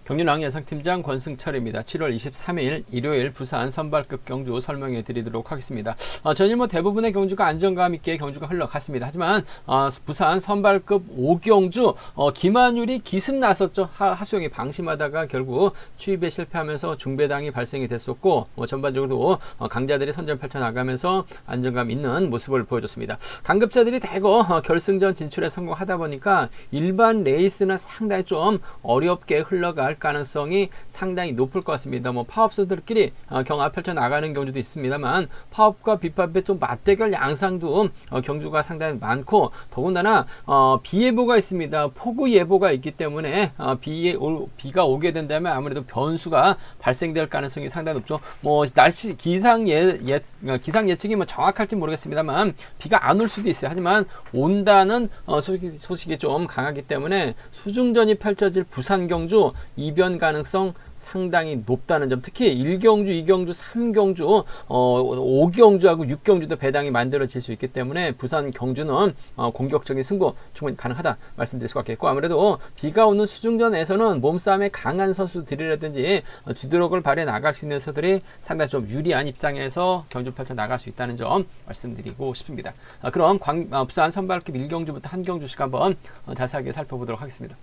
경륜왕 예상팀장 권승철입니다. 7월 23일 일요일 부산 선발급 경주 설명해 드리도록 하겠습니다. 전일 대부분의 경주가 안정감 있게 경주가 흘러갔습니다. 하지만 부산 선발급 5경주 김한율이 기습 나섰죠. 하수영이 방심하다가 결국 추입에 실패하면서 중배당이 발생이 됐었고 전반적으로 강자들이 선전 펼쳐나가면서 안정감 있는 모습을 보여줬습니다. 강급자들이 대거 결승전 진출에 성공하다 보니까 일반 레이스는 상당히 좀 어렵게 흘러갈 가능성이 상당히 높을 것 같습니다. 파업선수들끼리 경합 펼쳐 나가는 경주도 있습니다만 파업과 빗밥의 좀 맞대결 양상도 경주가 상당히 많고 더군다나 비 예보가 있습니다. 폭우 예보가 있기 때문에 비가 오게 된다면 아무래도 변수가 발생될 가능성이 상당히 높죠. 날씨 기상 예측이 정확할지 모르겠습니다만 비가 안 올 수도 있어요. 하지만 온다는 소식이 좀 강하기 때문에 수중전이 펼쳐질 부산 경주 이변 가능성 상당히 높다는 점, 특히 1경주, 2경주, 3경주, 5경주하고 6경주도 배당이 만들어질 수 있기 때문에 부산 경주는 공격적인 승부 충분히 가능하다 말씀드릴 수가 있겠고, 아무래도 비가 오는 수중전에서는 몸싸움에 강한 선수들이라든지 주도력을 발휘해 나갈 수 있는 선수들이 상당히 좀 유리한 입장에서 경주 펼쳐 나갈 수 있다는 점 말씀드리고 싶습니다. 그럼 부산 선발급 1경주부터 한 경주씩 한번 자세하게 살펴보도록 하겠습니다.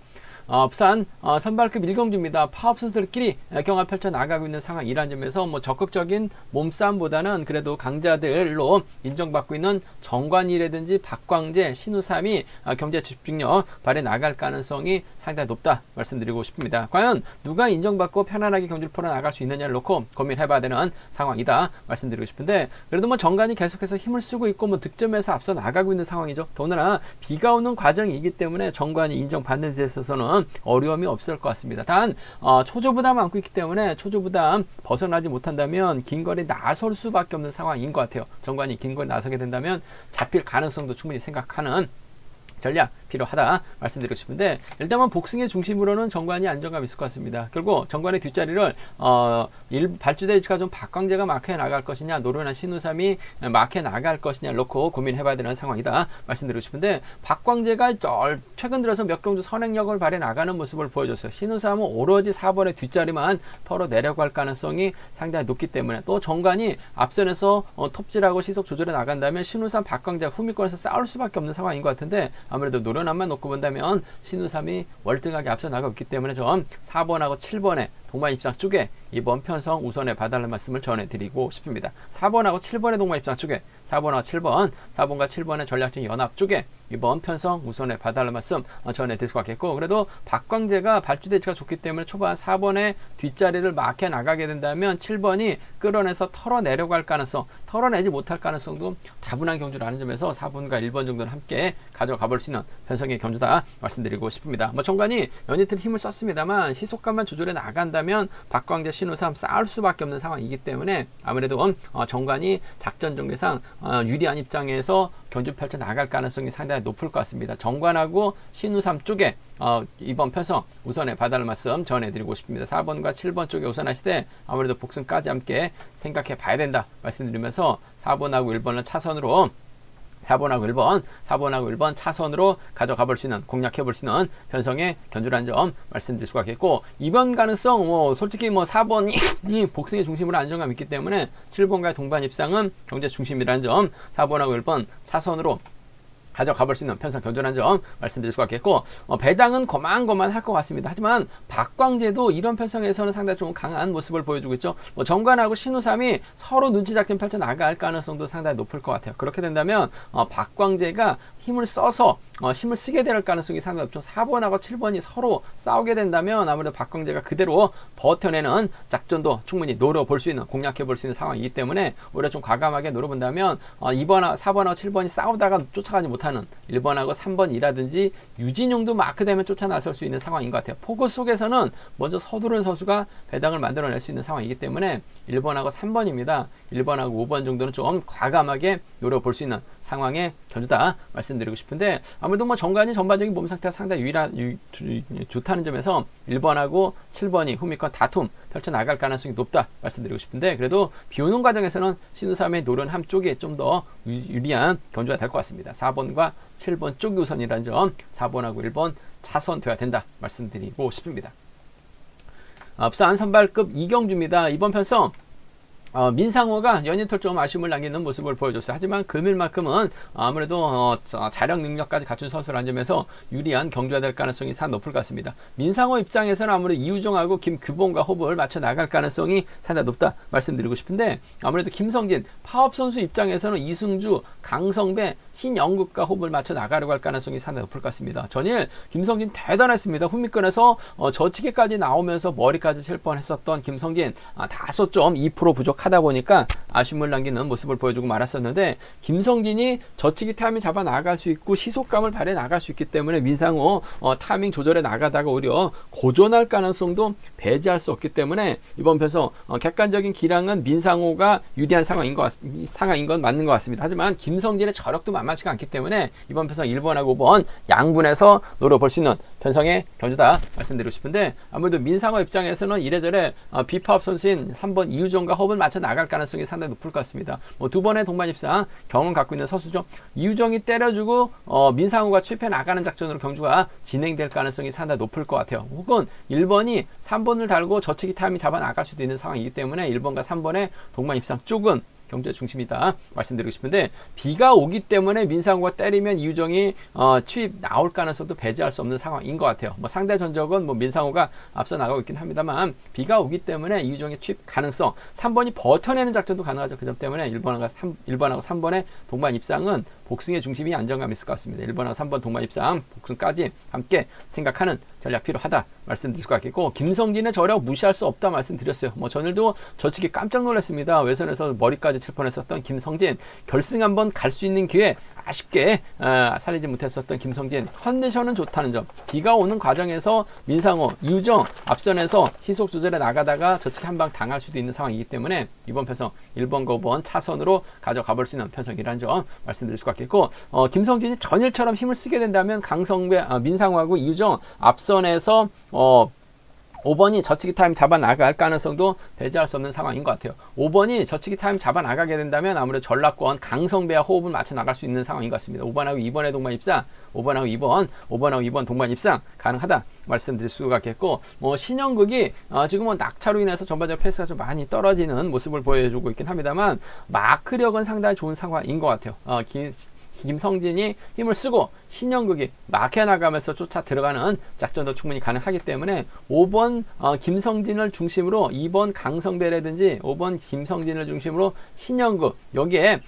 부산 선발급 1경주입니다. 파업 선수들끼리 경합 펼쳐 나가고 있는 상황이라는 점에서 적극적인 몸싸움보다는 그래도 강자들로 인정받고 있는 정관이라든지 박광재, 신우삼이 경제 집중력 발휘해 나갈 가능성이 상당히 높다 말씀드리고 싶습니다. 과연 누가 인정받고 편안하게 경주를 풀어 나갈 수 있느냐를 놓고 고민해봐야 되는 상황이다 말씀드리고 싶은데, 그래도 정관이 계속해서 힘을 쓰고 있고 득점에서 앞서 나가고 있는 상황이죠. 더구나 비가 오는 과정이기 때문에 정관이 인정받는 데 있어서는 어려움이 없을 것 같습니다. 단 초조부담 안고 있기 때문에 초조부담 벗어나지 못한다면 긴 거리 나설 수밖에 없는 상황인 것 같아요. 정관이 긴 거리 나서게 된다면 잡힐 가능성도 충분히 생각하는 전략 필요하다 말씀드리고 싶은데, 일단은 복승의 중심으로는 정관이 안정감 있을 것 같습니다. 결국 정관의 뒷자리를 발주대 위치가 좀 박광재가 마크해 나갈 것이냐, 노련한 신우삼이 마크해 나갈 것이냐 놓고 고민해봐야 되는 상황이다 말씀드리고 싶은데, 박광재가 최근 들어서 몇 경주 선행력을 발휘해 나가는 모습을 보여줬어요. 신우삼은 오로지 4번의 뒷자리만 털어 내려갈 가능성이 상당히 높기 때문에, 또 정관이 앞선에서 톱질하고 시속 조절해 나간다면 신우삼, 박광재가 후미권에서 싸울 수밖에 없는 상황인 것 같은데, 아무래도 노련함만 놓고 본다면 신우삼이 월등하게 앞서 나가고 있기 때문에 전 4번하고 7번의 동반 입장 쪽에 이번 편성 우선에 봐달라는 말씀을 전해드리고 싶습니다. 4번하고 7번의 동반 입장 쪽에 4번하고 7번, 4번과 7번의 전략적 연합 쪽에 이번 편성 우선에 봐달라는 말씀 전해드릴 수가 있겠고, 그래도 박광재가 발주대치가 좋기 때문에 초반 4번의 뒷자리를 막혀 나가게 된다면 7번이 끌어내서 털어내려갈 가능성, 털어내지 못할 가능성도 다분한 경주라는 점에서 4번과 1번 정도는 함께 가져가 볼 수 있는 편성의 경주다 말씀드리고 싶습니다. 정관이 연이틀 힘을 썼습니다만 시속감만 조절해 나간다면 박광재, 신우삼 싸울 수밖에 없는 상황이기 때문에 아무래도 정관이 작전 전개상 유리한 입장에서 경주 펼쳐 나갈 가능성이 상당히 높을 것 같습니다. 정관하고 신우삼 쪽에 이번 편성 우선에 봐달라는 말씀 전해드리고 싶습니다. 4번과 7번 쪽에 우선하시되 아무래도 복승까지 함께 생각해 봐야 된다 말씀드리면서 4번하고 1번은 차선으로 4번하고 1번 차선으로 가져가 볼 수 있는, 공략해 볼 수 있는 편성의 경주라는 점 말씀드릴 수가 있겠고, 이번 가능성 솔직히 4번이 복승의 중심으로 안정감 있기 때문에 7번과의 동반 입상은 경제 중심이라는 점, 4번하고 1번 차선으로 가져가 볼 수 있는 편성 견조라는 점 말씀드릴 수가 있겠고, 배당은 거만거만 할 것 같습니다. 하지만 박광재도 이런 편성에서는 상당히 좀 강한 모습을 보여주고 있죠. 정관하고 신우삼이 서로 눈치 작전 펼쳐 나갈 가능성도 상당히 높을 것 같아요. 그렇게 된다면 박광재가 힘을 써서 힘을 쓰게 될 가능성이 상당히 높죠. 4번하고 7번이 서로 싸우게 된다면 아무래도 박광재가 그대로 버텨내는 작전도 충분히 노려볼 수 있는, 공략해 볼 수 있는 상황이기 때문에 오히려 좀 과감하게 노려본다면 4번하고 7번이 싸우다가 쫓아가지 못하는 1번하고 3번이라든지 유진용도 마크되면 쫓아 나설 수 있는 상황인 것 같아요. 포구 속에서는 먼저 서두른 선수가 배당을 만들어낼 수 있는 상황이기 때문에 1번하고 3번입니다. 1번하고 5번 정도는 좀 과감하게 노려볼 수 있는 상황의 견주다 말씀드리고 싶은데, 아무래도 정관이 전반적인 몸 상태가 상당히 좋다는 점에서 1번하고 7번이 후미권 다툼 펼쳐 나갈 가능성이 높다 말씀드리고 싶은데, 그래도 비오는 과정에서는 신우삼의 노련함 쪽에 좀 더 유리한 견주가 될 것 같습니다. 4번과 7번 쪽이 우선이라는 점, 4번하고 1번 차선 돼야 된다 말씀드리고 싶습니다. 부산 선발급 이경주입니다. 이번 편성 민상호가 연이틀 좀 아쉬움을 남기는 모습을 보여줬어요. 하지만 금일만큼은 아무래도 자력 능력까지 갖춘 선수라는 점에서 유리한 경주가 될 가능성이 상당히 높을 것 같습니다. 민상호 입장에서는 아무래도 이우정하고 김규봉과 호흡을 맞춰 나갈 가능성이 상당히 높다 말씀드리고 싶은데, 아무래도 김성진 파업 선수 입장에서는 이승주, 강성배, 신영국과 호흡을 맞춰 나가려고 할 가능성이 상당히 높을 것 같습니다. 전일 김성진 대단했습니다. 후미권에서 저치기까지 나오면서 머리까지 칠 뻔했었던 김성진 다소 좀 2% 부족하다 보니까 아쉬움을 남기는 모습을 보여주고 말았었는데, 김성진이 저치기 타이밍 잡아 나갈 수 있고 시속감을 발휘해 나갈 수 있기 때문에 민상호 타이밍 조절해 나가다가 오히려 고전할 가능성도 배제할 수 없기 때문에 이번 편에서 객관적인 기량은 민상호가 유리한 상황인 건 맞는 것 같습니다. 하지만 김성진의 저력도 만만치가 않기 때문에 이번 편성 1번하고 5번 양분해서 노려볼 수 있는 편성의 경주다 말씀드리고 싶은데, 아무래도 민상호 입장에서는 이래저래 비파업 선수인 3번 이우정과 호흡을 맞춰 나갈 가능성이 상당히 높을 것 같습니다. 두 번의 동반 입상 경험 갖고 있는 선수죠. 이우정이 때려주고 민상호가 추입해 나가는 작전으로 경주가 진행될 가능성이 상당히 높을 것 같아요. 혹은 1번이 3번을 달고 저치기 타임이 잡아 나갈 수도 있는 상황이기 때문에 1번과 3번의 동반 입상 쪽은 경주의 중심이다 말씀드리고 싶은데, 비가 오기 때문에 민상호가 때리면 이우정이 추입 나올 가능성도 배제할 수 없는 상황인 것 같아요. 상대 전적은 민상호가 앞서 나가고 있긴 합니다만, 비가 오기 때문에 이우정의 추입 가능성, 3번이 버텨내는 작전도 가능하죠. 그 점 때문에 1번하고 3번의 동반 입상은 복승의 중심이 안정감 있을 것 같습니다. 1번하고 3번 동반 입상 복승까지 함께 생각하는 전략 필요하다 말씀드릴 수 같겠고, 김성진의 저력 무시할 수 없다 말씀드렸어요. 전일도 저치기 깜짝 놀랐습니다. 외선에서 머리까지 칠 뻔했었던 김성진, 결승 한번 갈 수 있는 기회 아쉽게 살리지 못했었던 김성진, 컨디션은 좋다는 점, 비가 오는 과정에서 민상호, 이우정 앞선에서 시속 조절에 나가다가 저치기 한 방 당할 수도 있는 상황이기 때문에 이번 편성 1번과 5번 차선으로 가져가 볼 수 있는 편성이라는 점 말씀드릴 수 같겠고, 김성진이 전일처럼 힘을 쓰게 된다면 강성배, 민상호하고 이우정 앞선에서 5번이 저치기 타임 잡아 나갈 가능성도 배제할 수 없는 상황인 것 같아요. 5번이 저치기 타임 잡아 나가게 된다면 아무래도 전라권 강성배와 호흡을 맞춰 나갈 수 있는 상황인 것 같습니다. 5번하고 2번의 동반 입상, 5번하고 2번 동반 입상 가능하다 말씀드릴 수가 있겠고, 신영극이 지금은 낙차로 인해서 전반적 페이스가 좀 많이 떨어지는 모습을 보여주고 있긴 합니다만, 마크력은 상당히 좋은 상황인 것 같아요. 김성진이 힘을 쓰고 신영극이 막혀 나가면서 쫓아 들어가는 작전도 충분히 가능하기 때문에 5번 김성진을 중심으로 2번 강성배라든지 5번 김성진을 중심으로 신영극, 여기에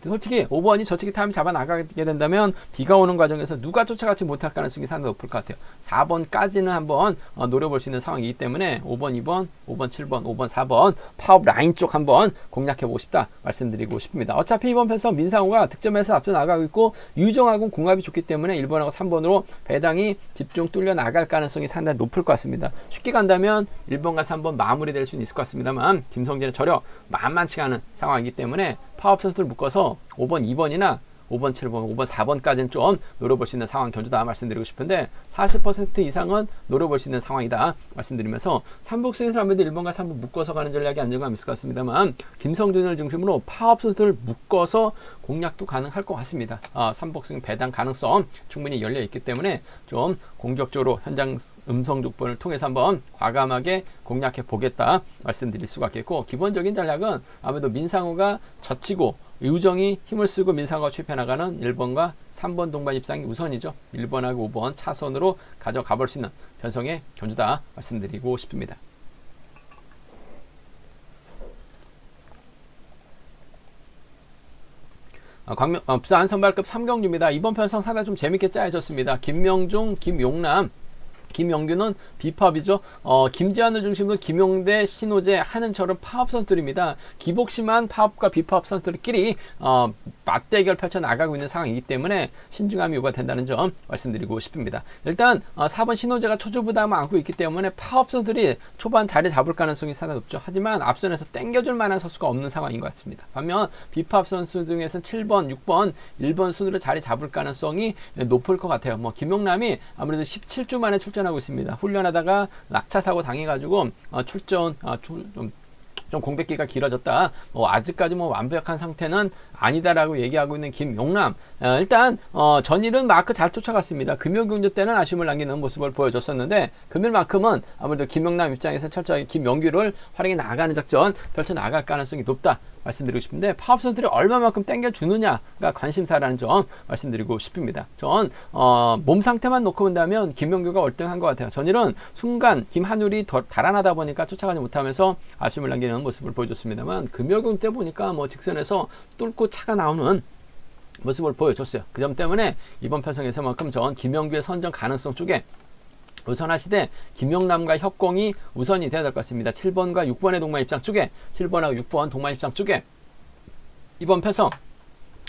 솔직히 5번이 저치기 타임 잡아 나가게 된다면 비가 오는 과정에서 누가 쫓아가지 못할 가능성이 상당히 높을 것 같아요. 4번까지는 한번 노려볼 수 있는 상황이기 때문에 5번, 2번, 5번, 7번, 5번, 4번 파업 라인 쪽 한번 공략해보고 싶다 말씀드리고 싶습니다. 어차피 이번 편에서 민상호가 득점에서 앞서 나가고 있고 유정하고 궁합이 좋기 때문에 1번하고 3번으로 배당이 집중 뚫려 나갈 가능성이 상당히 높을 것 같습니다. 쉽게 간다면 1번과 3번 마무리될 수는 있을 것 같습니다만, 김성진의 저력 만만치가 않은 상황이기 때문에 파업 선수를 묶어서 5번, 2번이나 5번, 7번, 5번, 4번까지는 좀 노려볼 수 있는 상황 경주다 말씀드리고 싶은데, 40% 이상은 노려볼 수 있는 상황이다 말씀드리면서, 3복승에서 아무래도 1번과 3번 묶어서 가는 전략이 안정감 있을 것 같습니다만, 김성준을 중심으로 파업 선수를 묶어서 공략도 가능할 것 같습니다. 3복승 배당 가능성 충분히 열려 있기 때문에 좀 공격적으로 현장 음성 조건을 통해서 한번 과감하게 공략해 보겠다 말씀드릴 수가 있겠고, 기본적인 전략은 아무래도 민상호가 젖히고 이우정이 힘을 쓰고 민상호가 취입해 나가는 1번과 3번 동반 입상이 우선이죠. 1번하고 5번 차선으로 가져가 볼 수 있는 편성의 경주다 말씀드리고 싶습니다. 부산 선발급 3경주입니다. 이번 편성 상당히 좀 재밌게 짜여졌습니다. 김명중, 김용남, 김영규는 비파업이죠. 김지환을 중심으로 김용대, 신호재, 한은철은 파업 선수들입니다. 기복심한 파업과 비파업 선수들끼리 맞대결 펼쳐 나가고 있는 상황이기 때문에 신중함이 요구된다는 점 말씀드리고 싶습니다. 일단 4번 신호재가 초조 부담을 안고 있기 때문에 파업 선수들이 초반 자리 잡을 가능성이 상당히 높죠. 하지만 앞선에서 땡겨줄 만한 선수가 없는 상황인 것 같습니다. 반면 비파업 선수 중에서는 7번, 6번, 1번 순으로 자리 잡을 가능성이 높을 것 같아요. 김용남이 아무래도 17주 만에 출전하고 있습니다. 훈련하다가 낙차 사고 당해가지고 출전 좀 공백기가 길어졌다. 아직까지 완벽한 상태는 아니다라고 얘기하고 있는 김용남. 일단 전일은 마크 잘 쫓아갔습니다. 금요경주 때는 아쉬움을 남기는 모습을 보여줬었는데 금일만큼은 아무래도 김용남 입장에서 철저히 김명규를 활용해 나가는 작전 펼쳐 나갈 가능성이 높다 말씀드리고 싶은데, 파업 선수들이 얼마만큼 땡겨주느냐가 관심사라는 점 말씀드리고 싶습니다. 전 몸 상태만 놓고 본다면 김명규가 월등한 것 같아요. 전일은 순간 김한율이 더 달아나다 보니까 쫓아가지 못하면서 아쉬움을 남기는 모습을 보여줬습니다만, 금요경 때 보니까 뭐 직선에서 뚫고 차가 나오는 모습을 보여줬어요. 그 점 때문에 이번 편성에서만큼 전 김명규의 선정 가능성 쪽에 우선하시되 김용남과 협공이 우선이 되어야 될 것 같습니다. 7번과 6번의 동반 입장 쪽에, 7번하고 6번 동반 입장 쪽에 이번 편성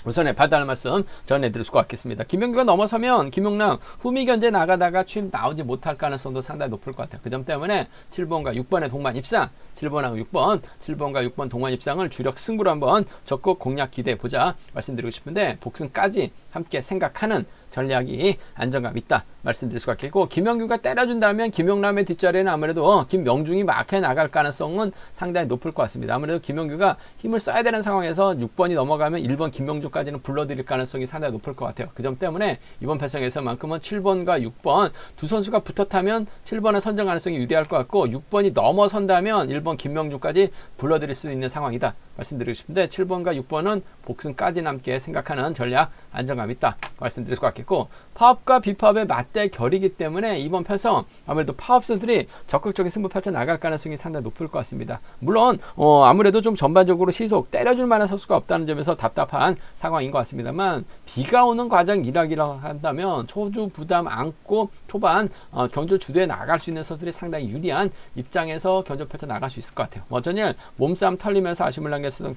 우선에 받아할 말씀 전해드릴 수가 있겠습니다. 김명규가 넘어서면 김용남 후미 견제 나가다가 취임 나오지 못할 가능성도 상당히 높을 것 같아요. 그 점 때문에 7번과 6번의 동반 입상, 7번하고 6번, 7번과 6번 동반 입상을 주력 승부로 한번 적극 공략 기대해 보자 말씀드리고 싶은데, 복승까지 함께 생각하는 전략이 안정감 있다 말씀드릴 수가 있겠고, 김명규가 때려준다면 김용남의 뒷자리에는 아무래도 김명중이 마크해 나갈 가능성은 상당히 높을 것 같습니다. 아무래도 김명규가 힘을 써야 되는 상황에서 6번이 넘어가면 1번 김명중까지는 불러들일 가능성이 상당히 높을 것 같아요. 그 점 때문에 이번 편성에서만큼은 7번과 6번 두 선수가 붙어 타면 7번은 선정 가능성이 유리할 것 같고, 6번이 넘어선다면 1번 김명중까지 불러들일 수 있는 상황이다 말씀드리고 싶은데, 7번과 6번은 복승까지 남게 생각하는 전략 안정감 있다 말씀드릴 수가 있겠고, 파업과 비파업의 맞대결이기 때문에 이번 편성 아무래도 파업선들이 적극적인 승부 펼쳐 나갈 가능성이 상당히 높을 것 같습니다. 물론 아무래도 좀 전반적으로 시속 때려줄 만한 선수가 없다는 점에서 답답한 상황인 것 같습니다만, 비가 오는 과정 일학이라고 한다면 초주 부담 안고 초반 경주를 주도해 나갈 수 있는 선수들이 상당히 유리한 입장에서 경주 펼쳐 나갈 수 있을 것 같아요. 전일 몸싸움 털리면서 아쉬움을 남겼었던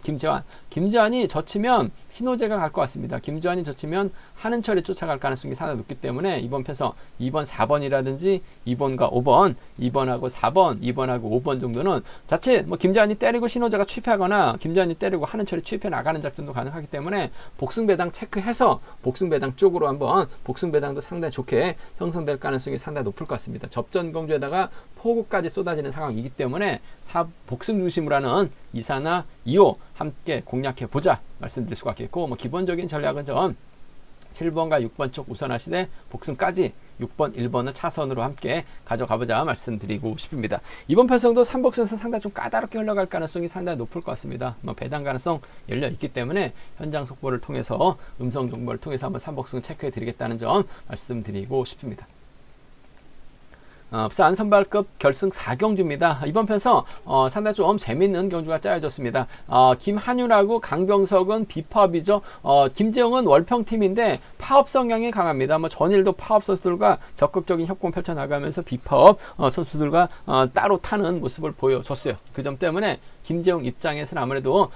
김재환이 젖히면 신호재가 갈 것 같습니다. 김재환이 젖히면 한은철이 쫓아갈 가능성이 상당히 높기 때문에 이번 편성 2번, 4번이라든지 2번과 5번, 2번하고 4번, 2번하고 5번 정도는 자칫 김재환이 때리고 신호재가 취입하거나 김재환이 때리고 한은철이 취입해 나가는 작전도 가능하기 때문에 복승배당 체크해서 복승배당 쪽으로 한번, 복승배당도 상당히 좋게 형성될 가능성이 상당히 높을 것 같습니다. 접전공주에다가 포구까지 쏟아지는 상황이기 때문에 복승 중심으로 하는 2사나 2호 함께 공략해 보자 말씀드릴 수가 있겠고, 기본적인 전략은 좀 7번과 6번 쪽 우선하시되 복승까지 6번, 1번을 차선으로 함께 가져가보자 말씀드리고 싶습니다. 이번 편성도 3복선에서 상당히 좀 까다롭게 흘러갈 가능성이 상당히 높을 것 같습니다. 배당 가능성 열려 있기 때문에 현장 속보를 통해서, 음성 정보를 통해서 한번 3복선 체크해 드리겠다는 점 말씀드리고 싶습니다. 부산 선발급 결승 4경주입니다. 이번 편성 상당히 좀 재밌는 경주가 짜여졌습니다. 김한율하고 강병석은 비파업이죠. 김재웅은 월평팀인데 파업 성향이 강합니다. 전일도 파업 선수들과 적극적인 협공 펼쳐나가면서 비파업 선수들과 따로 타는 모습을 보여줬어요. 그 점 때문에 김재웅 입장에서는 아무래도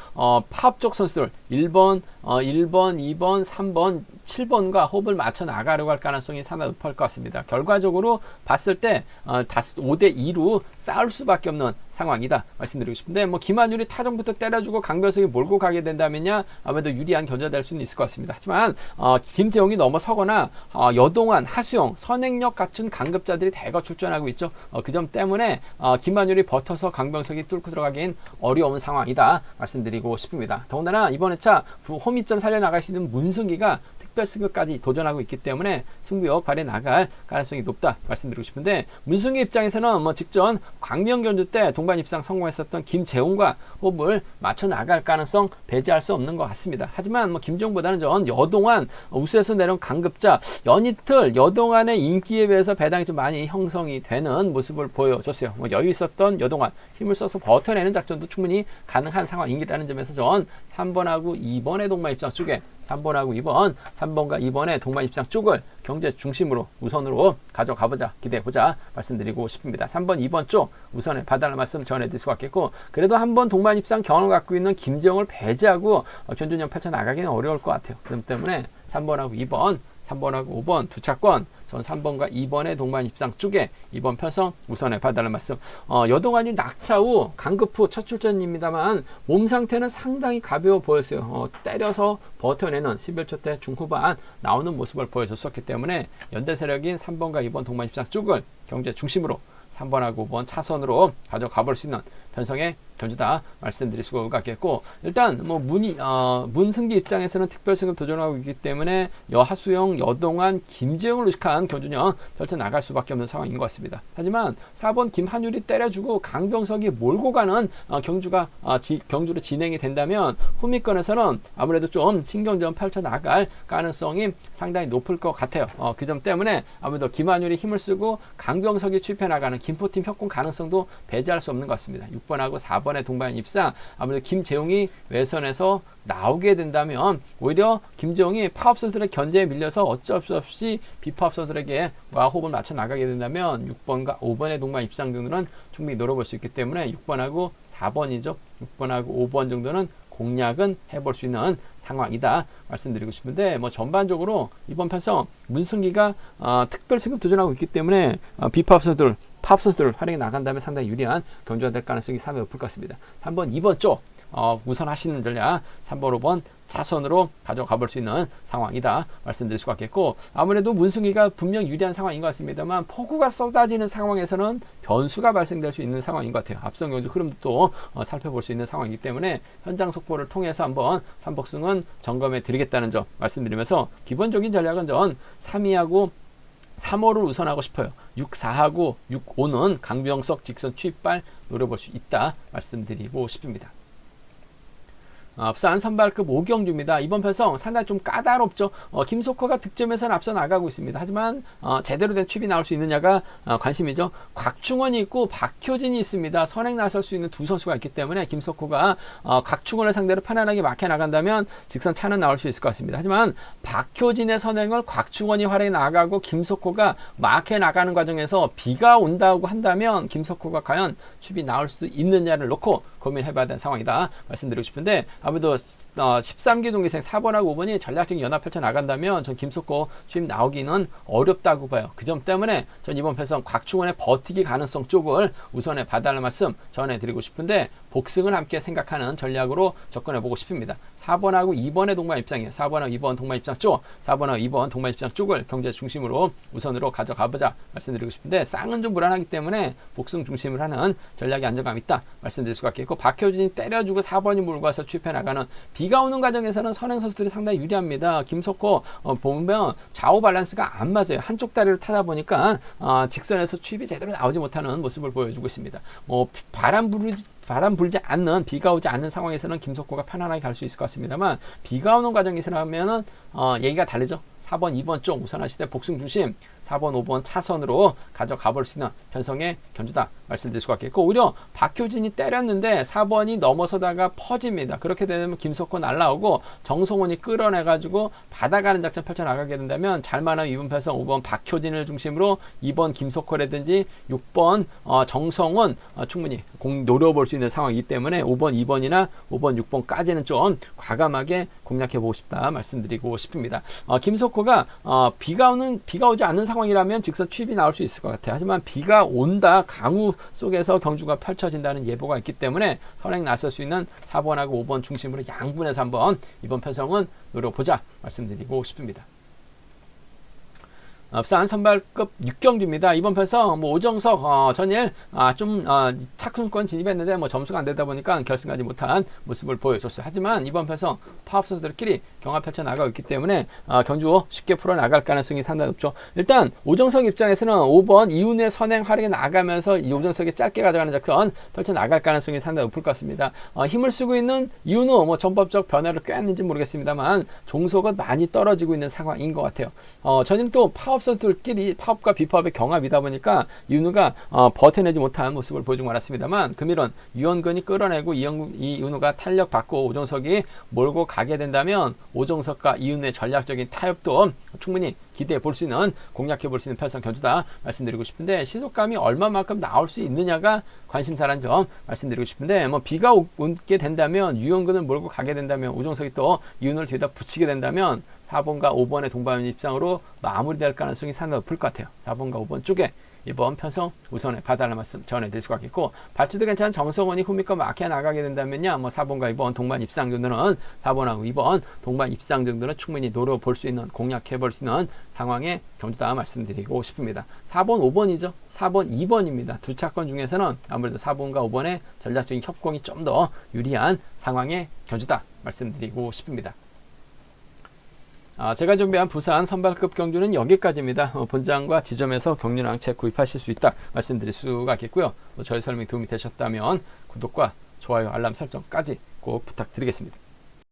파업 쪽 선수들 1번, 2번, 3번, 7번과 호흡을 맞춰 나가려고 할 가능성이 상당히 높을 것 같습니다. 결과적으로 봤을 때 5대2로 싸울 수밖에 없는 상황이다 말씀드리고 싶은데, 김한율이 타정부터 때려주고 강병석이 몰고 가게 된다면야 아무래도 유리한 견제가 될 수는 있을 것 같습니다. 하지만 김재웅이 넘어서거나 여동환, 하수영, 선행력 갖춘 강급자들이 대거 출전하고 있죠. 그 점 때문에 김한율이 버텨서 강병석이 뚫고 들어가긴 어려운 상황이다 말씀드리고 싶습니다. 더군다나 이번 회차 홈이점 살려나갈 수 있는 문승기가 특별승급까지 도전하고 있기 때문에 승부욕 발휘해 나갈 가능성이 높다 말씀드리고 싶은데, 문승기 입장에서는 직전 광명 견주 때 동반 입상 성공했었던 김재웅과 호흡을 맞춰 나갈 가능성 배제할 수 없는 것 같습니다. 하지만 김재웅보다는 전 여동환, 우수에서 내려온 강급자 연이틀 여동환의 인기에 비해서 배당이 좀 많이 형성이 되는 모습을 보여줬어요. 여유 있었던 여동환, 힘을 써서 버텨내는 작전도 충분히 가능한 상황이라는 점에서 전 3번하고 2번의 동반 입상 쪽에 3번하고 2번, 3번과 2번의 동반 입상 쪽을 경제 중심으로 우선으로 가져가보자, 기대해보자 말씀드리고 싶습니다. 3번, 2번 쪽 우선에 받아라 말씀 전해드릴 수가 있겠고, 그래도 한번 동반 입상 경험을 갖고 있는 김재웅을 배제하고 견준형 펼쳐나가기는 어려울 것 같아요. 그렇기 때문에 3번하고 2번, 3번하고 5번 두 차권, 전 3번과 2번의 동반 입상 쪽에 이번 편성 우선에 봐달라는 말씀. 여동환이 낙차 후 강급 후 첫 출전입니다만 몸 상태는 상당히 가벼워 보였어요. 때려서 버텨내는 11초 때 중후반 나오는 모습을 보여줬었기 때문에 연대 세력인 3번과 2번 동반 입상 쪽을 경제 중심으로 3번하고 5번 차선으로 가져가 볼 수 있는 편성의 견주다 말씀드릴 수가 있겠고, 일단 뭐 문승기 입장에서는 특별승급 도전하고 있기 때문에 여하수영, 여동안, 김재웅을 의식한 견주는 펼쳐 나갈 수밖에 없는 상황인 것 같습니다. 하지만 4번 김한율이 때려주고 강병석이 몰고 가는 경주로 진행이 된다면 후미권에서는 아무래도 좀 신경전 펼쳐 나갈 가능성이 상당히 높을 것 같아요. 그 점 때문에 아무래도 김한율이 힘을 쓰고 강병석이 취입해 나가는 김포팀 협공 가능성도 배제할 수 없는 것 같습니다. 6번하고 4번의 동반 입상, 아무래도 김재웅이 외선에서 나오게 된다면 오히려 김재웅이 파업 선수들의 견제에 밀려서 어쩔 수 없이 비파업 선수들에게 호흡을 맞춰 나가게 된다면 6번과 5번의 동반 입상 정도는 충분히 노려볼 수 있기 때문에 6번하고 4번이죠. 6번하고 5번 정도는 공략은 해볼 수 있는 상황이다 말씀드리고 싶은데, 뭐 전반적으로 이번 편성 문승기가 특별 승급 도전하고 있기 때문에 비파업 선수들, 파업 선수들 활용해 나간다면 상당히 유리한 경주가 될 가능성이 상당히 높을 것 같습니다. 3번, 2번 쪽 우선 하시는 전략 3번, 5번 차선으로 가져가 볼 수 있는 상황이다 말씀드릴 수가 있겠고, 아무래도 문승기가 분명 유리한 상황인 것 같습니다만 폭우가 쏟아지는 상황에서는 변수가 발생될 수 있는 상황인 것 같아요. 앞선 경주 흐름도 또 살펴볼 수 있는 상황이기 때문에 현장 속보를 통해서 한번 삼복승은 점검해 드리겠다는 점 말씀드리면서, 기본적인 전략은 전 3위하고 3호를 우선하고 싶어요. 6, 4하고 6, 5는 강병석 직선 취입발 노려볼 수 있다 말씀드리고 싶습니다. 부산 선발급 5경주입니다. 이번 편성 상당히 좀 까다롭죠. 김석호가 득점에서는 앞서 나가고 있습니다. 하지만 제대로 된 취입이 나올 수 있느냐가 관심이죠. 곽충원이 있고 박효진이 있습니다. 선행 나설 수 있는 두 선수가 있기 때문에 김석호가 곽충원을 상대로 편안하게 막혀 나간다면 직선 차는 나올 수 있을 것 같습니다. 하지만 박효진의 선행을 곽충원이 활용해 나가고 김석호가 막혀 나가는 과정에서 비가 온다고 한다면 김석호가 과연 취입이 나올 수 있느냐를 놓고 고민해봐야 되는 상황이다 말씀드리고 싶은데, 아무래도 13기 동기생 4번하고 5번이 전략적인 연합 펼쳐 나간다면 전 김석호 취임 나오기는 어렵다고 봐요. 그 점 때문에 전 이번 편성 곽충원의 버티기 가능성 쪽을 우선해 봐달라는 말씀 전해드리고 싶은데, 복승을 함께 생각하는 전략으로 접근해보고 싶습니다. 4번하고 2번의 동반 입장이에요. 4번하고 2번 동반 입장 쪽, 4번하고 2번 동반 입장 쪽을 경제 중심으로 우선으로 가져가보자 말씀드리고 싶은데, 쌍은 좀 불안하기 때문에 복승 중심을 하는 전략이 안정감 있다 말씀드릴 수가 있겠고, 박효진이 때려주고 4번이 몰고 와서 취입해 나가는 비가 오는 과정에서는 선행 선수들이 상당히 유리합니다. 김석호 보면 좌우 밸런스가 안 맞아요. 한쪽 다리를 타다 보니까 직선에서 취입이 제대로 나오지 못하는 모습을 보여주고 있습니다. 바람 불지 않는, 비가 오지 않는 상황에서는 김석호가 편안하게 갈 수 있을 것 같습니다만, 비가 오는 과정에서라면은 얘기가 다르죠. 4번, 2번 쪽 우선하시되 복승 중심 4번, 5번 차선으로 가져가 볼 수 있는 편성의 견주다 말씀드릴 수가 있겠고, 오히려 박효진이 때렸는데 4번이 넘어서다가 퍼집니다. 그렇게 되면 김석호 날라오고 정성원이 끌어내가지고 받아가는 작전 펼쳐나가게 된다면 잘만한 2번 편성 5번 박효진을 중심으로 2번 김석호라든지 6번 정성원 충분히 노려볼 수 있는 상황이기 때문에 5번, 2번이나 5번, 6번까지는 좀 과감하게 공략해보고 싶다 말씀드리고 싶습니다. 김석호가 비가 오지 않는 상황이라면 직선 취입이 나올 수 있을 것 같아요. 하지만 비가 온다, 강우 속에서 경주가 펼쳐진다는 예보가 있기 때문에 선행 나설 수 있는 4번하고 5번 중심으로 양분해서 한번 이번 편성은 노려보자 말씀드리고 싶습니다. 부산 선발급 6경주입니다. 이번 편성 오정석 전일 착순권 진입했는데 점수가 안 되다 보니까 결승하지 못한 모습을 보여줬어요. 하지만 이번 편성 파업 선수들끼리 경합 펼쳐 나가고 있기 때문에 경주 쉽게 풀어 나갈 가능성이 상당히 높죠. 일단 오정석 입장에서는 5번 이윤의 선행 활약에 나가면서 이 오정석이 짧게 가져가는 작전 펼쳐 나갈 가능성이 상당히 높을 것 같습니다. 힘을 쓰고 있는 이윤우 전법적 변화를 꾀했는지 모르겠습니다만 종속은 많이 떨어지고 있는 상황인 것 같아요. 전일 또 파업 선수들끼리 파업과 비파업의 경합이다 보니까 이윤우가 버텨내지 못한 모습을 보여주고 말았습니다만, 금일은 유현근이 끌어내고 이윤우가 탄력 받고 오정석이 몰고 가게 된다면 오정석과 이윤우의 전략적인 타협도 충분히 기대해 볼 수 있는, 공략해 볼 수 있는 편성 견주다 말씀드리고 싶은데, 시속감이 얼마만큼 나올 수 있느냐가 관심사란 점 말씀드리고 싶은데, 비가 오게 된다면 유현근을 몰고 가게 된다면 오정석이 또 이윤우를 뒤에다 붙이게 된다면 4번과 5번의 동반 입장으로 마무리될 가능성이 상당히 높을 것 같아요. 4번과 5번 쪽에 이번 편성 우선에 봐달라는 말씀 전해드릴 수가 있겠고, 발주도 괜찮은 정성원이 후미권 막혀 나가게 된다면요, 뭐 4번과 2번 동반 입상 정도는 4번하고 2번 동반 입상 정도는 충분히 노려볼 수 있는, 공략해볼 수 있는 상황의 경주다 말씀드리고 싶습니다. 4번, 5번이죠. 4번, 2번입니다. 두 차권 중에서는 아무래도 4번과 5번의 전략적인 협공이 좀 더 유리한 상황의 경주다 말씀드리고 싶습니다. 제가 준비한 부산 선발급 경주는 여기까지입니다. 본장과 지점에서 경륜항 책 구입하실 수 있다 말씀드릴 수가 있겠고요. 저희 설명이 도움이 되셨다면 구독과 좋아요, 알람 설정까지 꼭 부탁드리겠습니다.